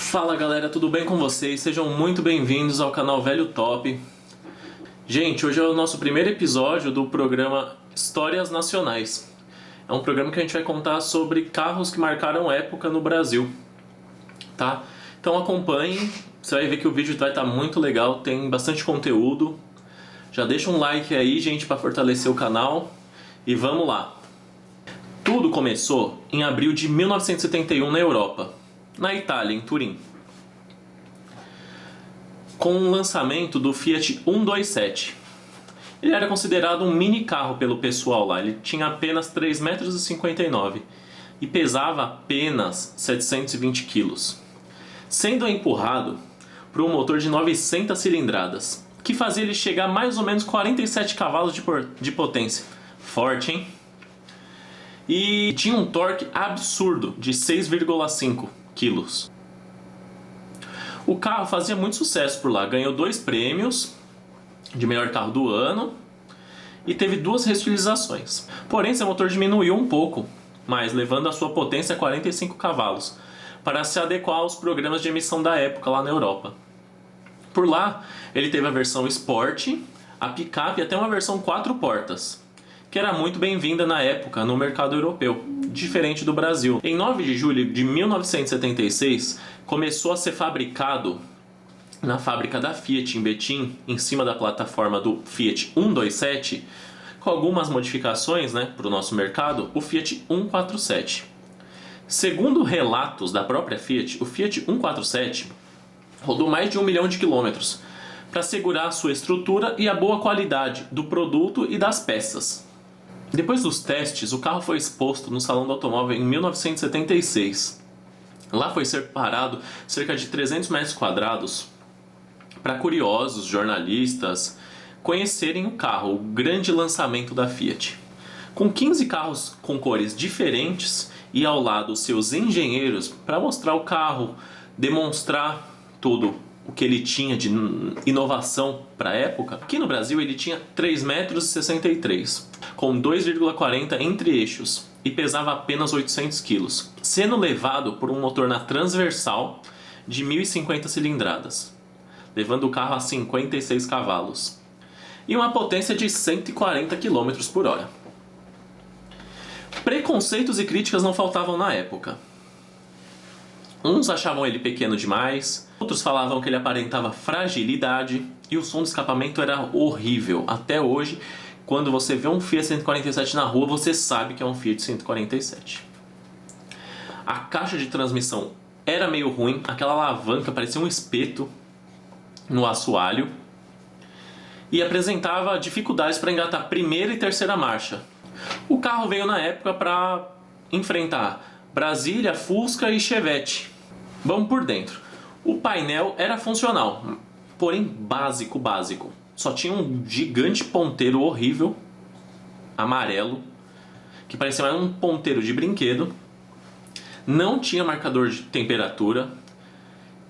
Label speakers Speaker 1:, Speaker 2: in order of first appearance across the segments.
Speaker 1: Fala galera, tudo bem com vocês? Sejam muito bem-vindos ao canal Velho Top. Gente, hoje é o nosso primeiro episódio do programa Histórias Nacionais. É um programa que a gente vai contar sobre carros que marcaram época no Brasil, tá? Então acompanhem, você vai ver que o vídeo vai estar muito legal, tem bastante conteúdo. Já deixa um like aí, gente, para fortalecer o canal e vamos lá. Tudo começou em abril de 1971 na Europa, na Itália, em Turim, com o lançamento do Fiat 127. Ele era considerado um mini carro pelo pessoal lá, ele tinha apenas 3,59 m e pesava apenas 720 kg, sendo empurrado por um motor de 900 cilindradas, que fazia ele chegar a mais ou menos 47 cavalos de potência. Forte, hein? E tinha um torque absurdo de 6,5 kg. O carro fazia muito sucesso por lá, ganhou 2 prêmios de melhor carro do ano e teve 2 reutilizações. Porém, seu motor diminuiu um pouco, mas levando a sua potência a 45 cavalos, para se adequar aos programas de emissão da época lá na Europa. Por lá, ele teve a versão Sport, a picape e até uma versão 4 portas, que era muito bem-vinda na época no mercado europeu, diferente do Brasil. Em 9 de julho de 1976, começou a ser fabricado na fábrica da Fiat em Betim, em cima da plataforma do Fiat 127, com algumas modificações, para o nosso mercado, o Fiat 147. Segundo relatos da própria Fiat, o Fiat 147 rodou mais de 1 milhão de quilômetros para assegurar a sua estrutura e a boa qualidade do produto e das peças. Depois dos testes, o carro foi exposto no Salão do Automóvel em 1976. Lá foi separado cerca de 300 metros quadrados para curiosos, jornalistas, conhecerem o carro, o grande lançamento da Fiat. Com 15 carros com cores diferentes e ao lado seus engenheiros para mostrar o carro, demonstrar tudo o que ele tinha de inovação para a época. Aqui no Brasil ele tinha 3,63 m, com 2,40 entre eixos e pesava apenas 800 kg, sendo levado por um motor na transversal de 1.050 cilindradas, levando o carro a 56 cavalos e uma potência de 140 km por hora. Preconceitos e críticas não faltavam na época. Uns achavam ele pequeno demais, outros falavam que ele aparentava fragilidade e o som do escapamento era horrível. Até hoje, quando você vê um Fiat 147 na rua, você sabe que é um Fiat 147. A caixa de transmissão era meio ruim, aquela alavanca parecia um espeto no assoalho e apresentava dificuldades para engatar primeira e terceira marcha. O carro veio na época para enfrentar Brasília, Fusca e Chevette. Vamos por dentro. O painel era funcional, porém básico. Só tinha um gigante ponteiro horrível, amarelo, que parecia mais um ponteiro de brinquedo. Não tinha marcador de temperatura,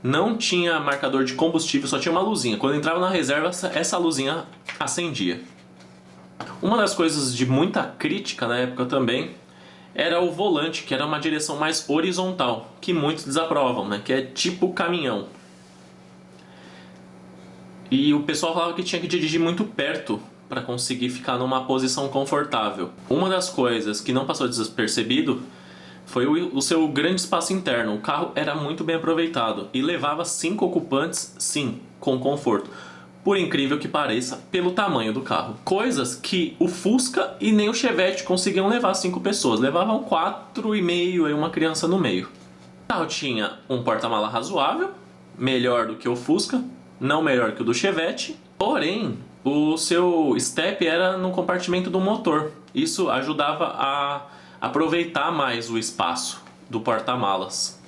Speaker 1: não tinha marcador de combustível, só tinha uma luzinha. Quando entrava na reserva, essa luzinha acendia. Uma das coisas de muita crítica na época também era o volante, que era uma direção mais horizontal, que muitos desaprovam, que é tipo caminhão. E o pessoal falava que tinha que dirigir muito perto para conseguir ficar numa posição confortável. Uma das coisas que não passou despercebido foi o seu grande espaço interno. O carro era muito bem aproveitado e levava 5 ocupantes, sim, com conforto. Por incrível que pareça, pelo tamanho do carro. Coisas que o Fusca e nem o Chevette conseguiam levar 5 pessoas. Levavam 4,5 e uma criança no meio. O carro tinha um porta-mala razoável, melhor do que o Fusca, não melhor que o do Chevette. Porém, o seu step era no compartimento do motor. Isso ajudava a aproveitar mais o espaço do porta-malas.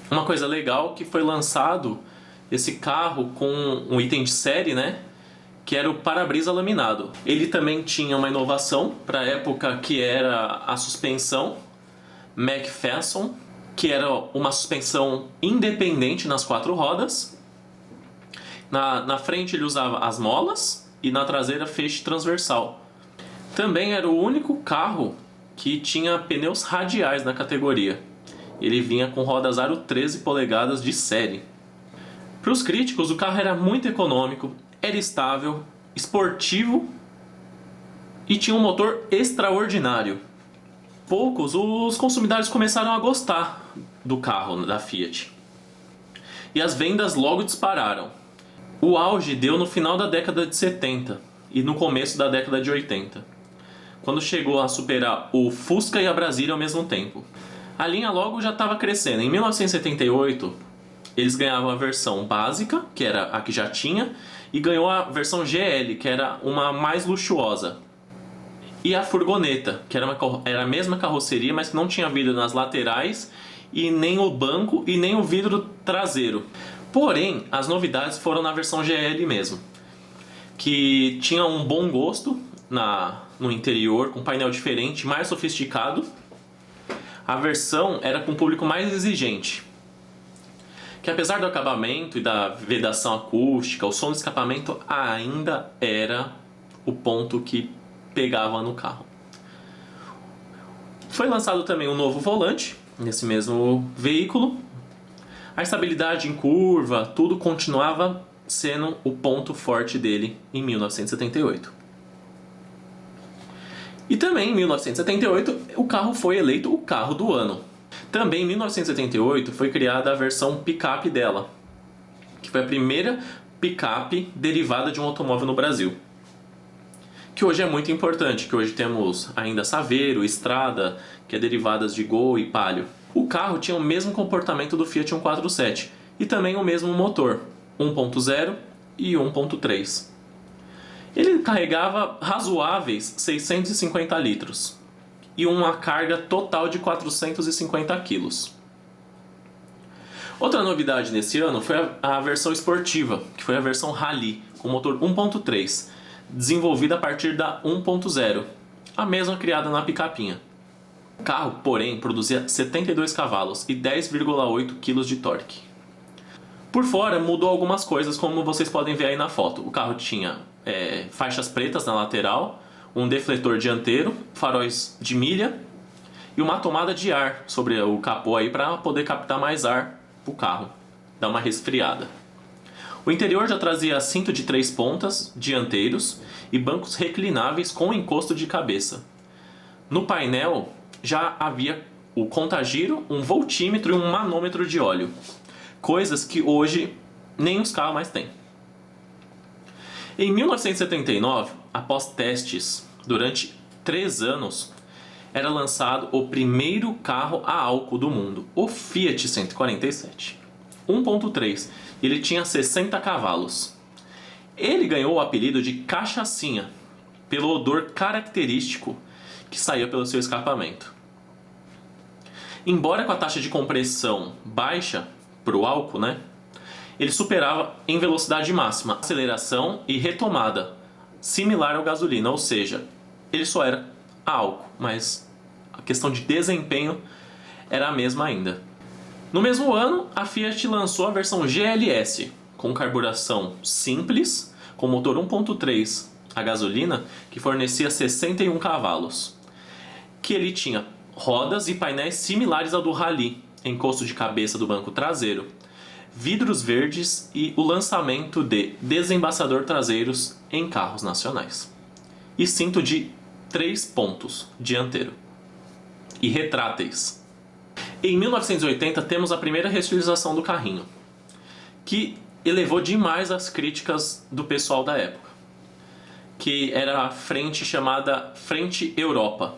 Speaker 1: Uma coisa legal que foi lançado esse carro com um item de série, que era o para-brisa laminado. Ele também tinha uma inovação para a época, que era a suspensão McPherson, que era uma suspensão independente nas 4 rodas. Na frente ele usava as molas e na traseira feixe transversal. Também era o único carro que tinha pneus radiais na categoria. ele vinha com rodas aro 13 polegadas de série. Para os críticos, o carro era muito econômico, era estável, esportivo e tinha um motor extraordinário. Poucos, os consumidores começaram a gostar do carro da Fiat. E as vendas logo dispararam. O auge deu no final da década de 70 e no começo da década de 80, quando chegou a superar o Fusca e a Brasília ao mesmo tempo. A linha logo já estava crescendo. Em 1978, eles ganhavam a versão básica, que era a que já tinha, e ganhou a versão GL, que era uma mais luxuosa. E a furgoneta, que era a mesma carroceria, mas que não tinha vidro nas laterais, e nem o banco e nem o vidro traseiro. Porém, as novidades foram na versão GL mesmo, que tinha um bom gosto no interior, com painel diferente, mais sofisticado. A versão era com um público mais exigente, que apesar do acabamento e da vedação acústica, o som do escapamento ainda era o ponto que pegava no carro. Foi lançado também um novo volante nesse mesmo veículo. A estabilidade em curva, tudo continuava sendo o ponto forte dele em 1978. E também em 1978 o carro foi eleito o carro do ano. Também em 1978 foi criada a versão picape dela, que foi a primeira picape derivada de um automóvel no Brasil. Que hoje é muito importante, que hoje temos ainda Saveiro, Estrada, que é derivadas de Gol e Palio. O carro tinha o mesmo comportamento do Fiat 147 e também o mesmo motor, 1.0 e 1.3. Ele carregava razoáveis 650 litros e uma carga total de 450 quilos. Outra novidade nesse ano foi a versão esportiva, que foi a versão Rally, com motor 1.3, desenvolvida a partir da 1.0, a mesma criada na picapinha. O carro, porém, produzia 72 cavalos e 10,8 kg de torque. Por fora mudou algumas coisas, como vocês podem ver aí na foto. O carro tinha faixas pretas na lateral, um defletor dianteiro, faróis de milha e uma tomada de ar sobre o capô aí para poder captar mais ar para o carro, dar uma resfriada. O interior já trazia cinto de 3 pontas dianteiros e bancos reclináveis com encosto de cabeça. No painel já havia o contagiro, um voltímetro e um manômetro de óleo, coisas que hoje nem os carros mais têm. Em 1979, após testes durante 3 anos, era lançado o primeiro carro a álcool do mundo, o Fiat 147, 1.3. Ele tinha 60 cavalos. Ele ganhou o apelido de cachaçinha, pelo odor característico que saía pelo seu escapamento. Embora com a taxa de compressão baixa para o álcool, ele superava em velocidade máxima, aceleração e retomada, similar ao gasolina, ou seja, ele só era a álcool, mas a questão de desempenho era a mesma ainda. No mesmo ano, a Fiat lançou a versão GLS, com carburação simples, com motor 1.3 a gasolina, que fornecia 61 cavalos, que ele tinha rodas e painéis similares ao do Rally, encosto de cabeça do banco traseiro, vidros verdes e o lançamento de desembaçador traseiros em carros nacionais. E cinto de 3 pontos dianteiro. E retráteis. Em 1980 temos a primeira reestilização do carrinho, que elevou demais as críticas do pessoal da época, que era a frente chamada Frente Europa.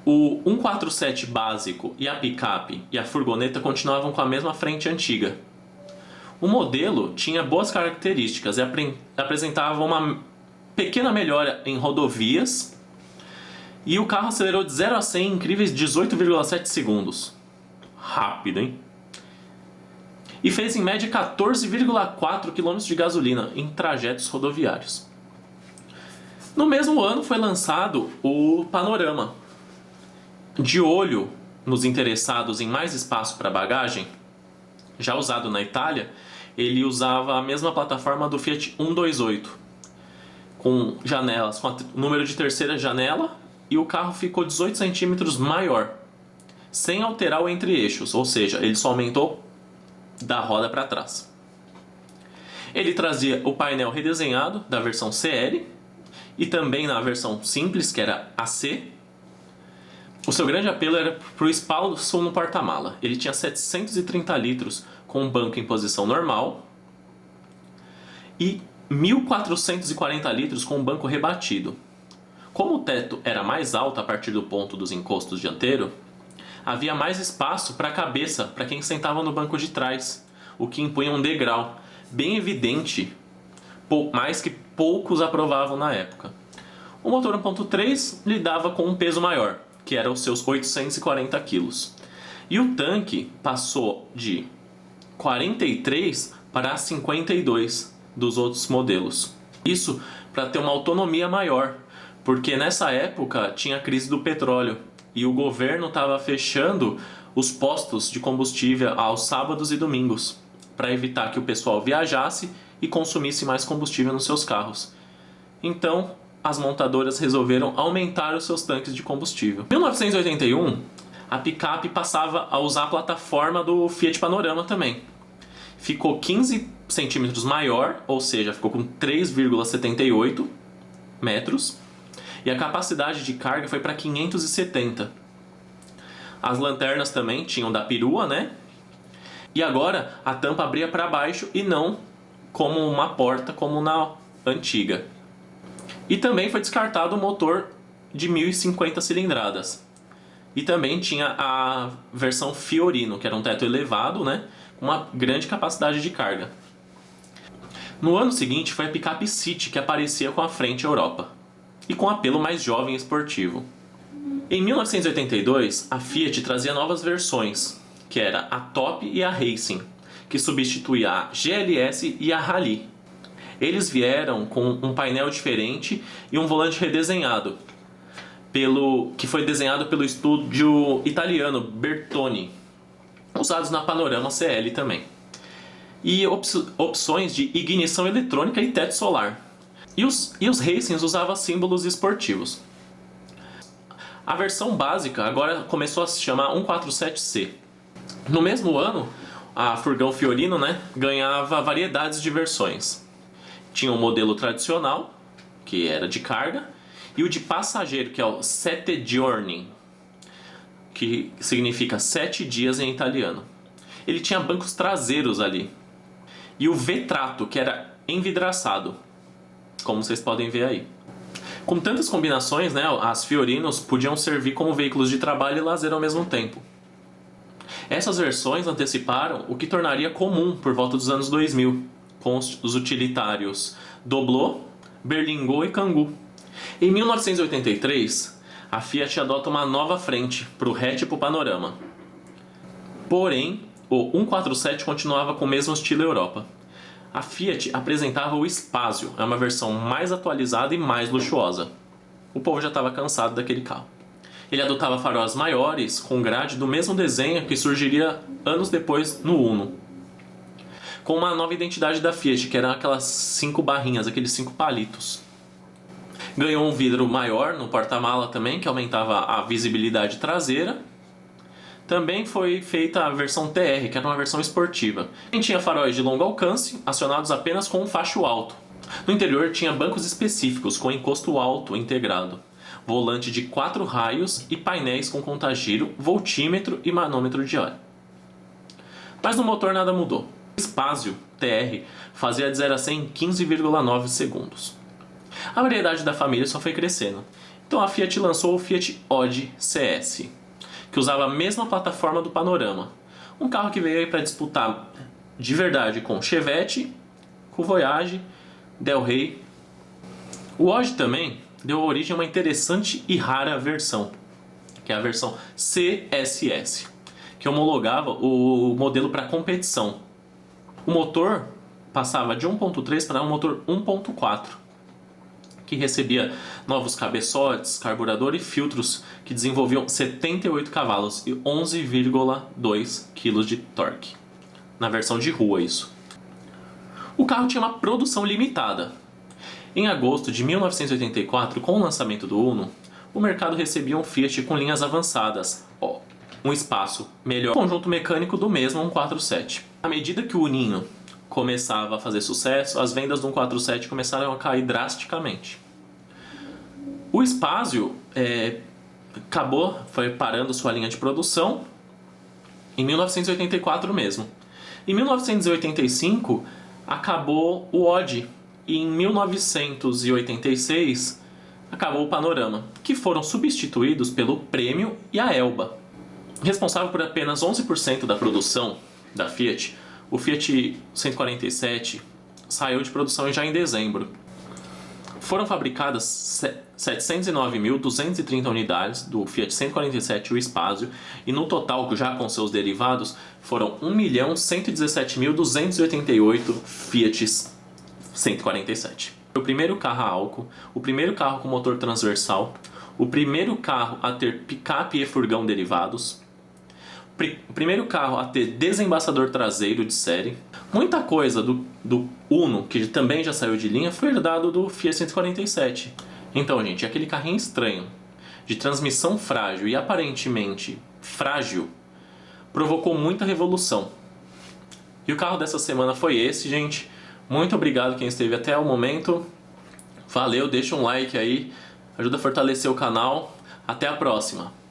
Speaker 1: O 147 básico e a picape e a furgoneta continuavam com a mesma frente antiga. O modelo tinha boas características e apresentava uma pequena melhora em rodovias, e o carro acelerou de 0 a 100 em incríveis 18,7 segundos. Rápido, hein? E fez em média 14,4 km de gasolina em trajetos rodoviários. No mesmo ano foi lançado o Panorama. De olho nos interessados em mais espaço para bagagem, já usado na Itália, ele usava a mesma plataforma do Fiat 128, com janelas, com o número de terceira janela, e o carro ficou 18 cm maior, sem alterar o entre-eixos, ou seja, ele só aumentou da roda para trás. Ele trazia o painel redesenhado da versão CL e também na versão simples, que era AC. O seu grande apelo era para o espaço no porta-mala. Ele tinha 730 litros com um banco em posição normal e 1.440 litros com um banco rebatido. Como o teto era mais alto a partir do ponto dos encostos dianteiro, havia mais espaço para a cabeça para quem sentava no banco de trás, o que impunha um degrau bem evidente, mais que poucos aprovavam na época. O motor 1.3 lidava com um peso maior, que era os seus 840 kg. E o tanque passou de 43 para 52 dos outros modelos. Isso para ter uma autonomia maior, porque nessa época tinha a crise do petróleo e o governo estava fechando os postos de combustível aos sábados e domingos, para evitar que o pessoal viajasse e consumisse mais combustível nos seus carros. Então, as montadoras resolveram aumentar os seus tanques de combustível. Em 1981, a picape passava a usar a plataforma do Fiat Panorama também. Ficou 15 centímetros maior, ou seja, ficou com 3,78 metros, e a capacidade de carga foi para 570. As lanternas também tinham da perua, né? E agora a tampa abria para baixo e não como uma porta como na antiga. E também foi descartado o motor de 1.050 cilindradas. E também tinha a versão Fiorino, que era um teto elevado, né, com uma grande capacidade de carga. No ano seguinte foi a picape City que aparecia com a frente Europa e com apelo mais jovem e esportivo. Em 1982, a Fiat trazia novas versões, que era a Top e a Racing, que substituía a GLS e a Rally. Eles vieram com um painel diferente e um volante redesenhado, que foi desenhado pelo estúdio italiano Bertone, usados na Panorama CL também. E opções de ignição eletrônica e teto solar. E os Racings usavam símbolos esportivos. A versão básica agora começou a se chamar 147C. No mesmo ano, a furgão Fiorino, né, ganhava variedades de versões. Tinha o modelo tradicional, que era de carga, e o de passageiro, que é o Sette Giorni, que significa 7 dias em italiano. Ele tinha bancos traseiros ali. E o Vetrato, que era envidraçado, como vocês podem ver aí. Com tantas combinações, né, as Fiorinos podiam servir como veículos de trabalho e lazer ao mesmo tempo. Essas versões anteciparam o que tornaria comum por volta dos anos 2000, com os utilitários Doblò, Berlingot e Kangoo. Em 1983, a Fiat adota uma nova frente para o hatch e para o panorama. Porém, o 147 continuava com o mesmo estilo Europa. A Fiat apresentava o Spazio, é uma versão mais atualizada e mais luxuosa. O povo já estava cansado daquele carro. Ele adotava faróis maiores, com grade do mesmo desenho que surgiria anos depois no Uno, com uma nova identidade da Fiat, que eram aquelas 5 barrinhas, aqueles 5 palitos. Ganhou um vidro maior no porta-mala também, que aumentava a visibilidade traseira. Também foi feita a versão TR, que era uma versão esportiva. Também tinha faróis de longo alcance, acionados apenas com um facho alto. No interior tinha bancos específicos, com encosto alto integrado, volante de 4 raios e painéis com contagiro, voltímetro e manômetro de óleo. Mas no motor nada mudou. O Spazio TR fazia de 0 a 100 em 15,9 segundos. A variedade da família só foi crescendo. Então a Fiat lançou o Fiat Odd CS, que usava a mesma plataforma do Panorama. Um carro que veio aí para disputar de verdade com Chevette, com Voyage, Del Rey. O Odd também deu origem a uma interessante e rara versão, que é a versão CSS, que homologava o modelo para competição. O motor passava de 1.3 para um motor 1.4, que recebia novos cabeçotes, carburador e filtros que desenvolviam 78 cavalos e 11,2 kg de torque. Na versão de rua, isso. O carro tinha uma produção limitada. Em agosto de 1984, com o lançamento do Uno, o mercado recebia um Fiat com linhas avançadas, um espaço melhor, conjunto mecânico do mesmo 147. À medida que o Uninho começava a fazer sucesso, as vendas do 147 começaram a cair drasticamente. O Espassio foi parando sua linha de produção em 1984 mesmo. Em 1985 acabou o Odd e em 1986 acabou o Panorama, que foram substituídos pelo Premio e a Elba. Responsável por apenas 11% da produção da Fiat, o Fiat 147 saiu de produção já em dezembro. Foram fabricadas 709.230 unidades do Fiat 147 e o Espassio, e no total, já com seus derivados, foram 1.117.288 Fiat 147. O primeiro carro a álcool, o primeiro carro com motor transversal, o primeiro carro a ter picape e furgão derivados, o primeiro carro a ter desembaçador traseiro de série. Muita coisa do Uno, que também já saiu de linha, foi herdado do Fiat 147. Então, gente, aquele carrinho estranho, de transmissão frágil e aparentemente frágil, provocou muita revolução. E o carro dessa semana foi esse, gente. Muito obrigado quem esteve até o momento. Valeu, deixa um like aí, ajuda a fortalecer o canal. Até a próxima!